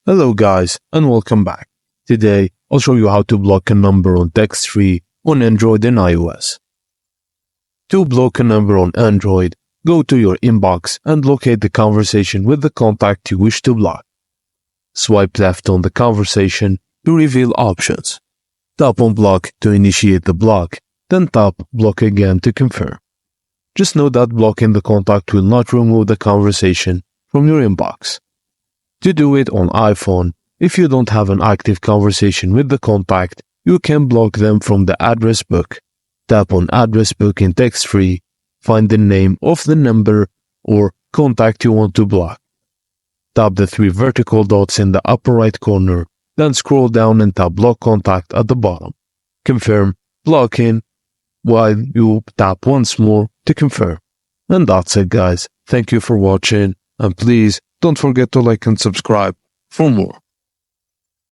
Hello guys and welcome back. Today I'll show you how to block a number on TextFree on Android and iOS. To block a number on Android, go to your inbox and locate the conversation with the contact you wish to block. Swipe left on the conversation to reveal options. Tap on block to initiate the block, then tap block again to confirm. Just know that blocking the contact will not remove the conversation from your inbox. To do it on iPhone, if you don't have an active conversation with the contact, you can block them from the address book. Tap on address book in TextFree, find the name of the number or contact you want to block. Tap the 3 vertical dots in the upper right corner, then scroll down and tap block contact at the bottom. Confirm blocking while you tap once more to confirm. And that's it guys. Thank you for watching and please don't forget to like and subscribe for more.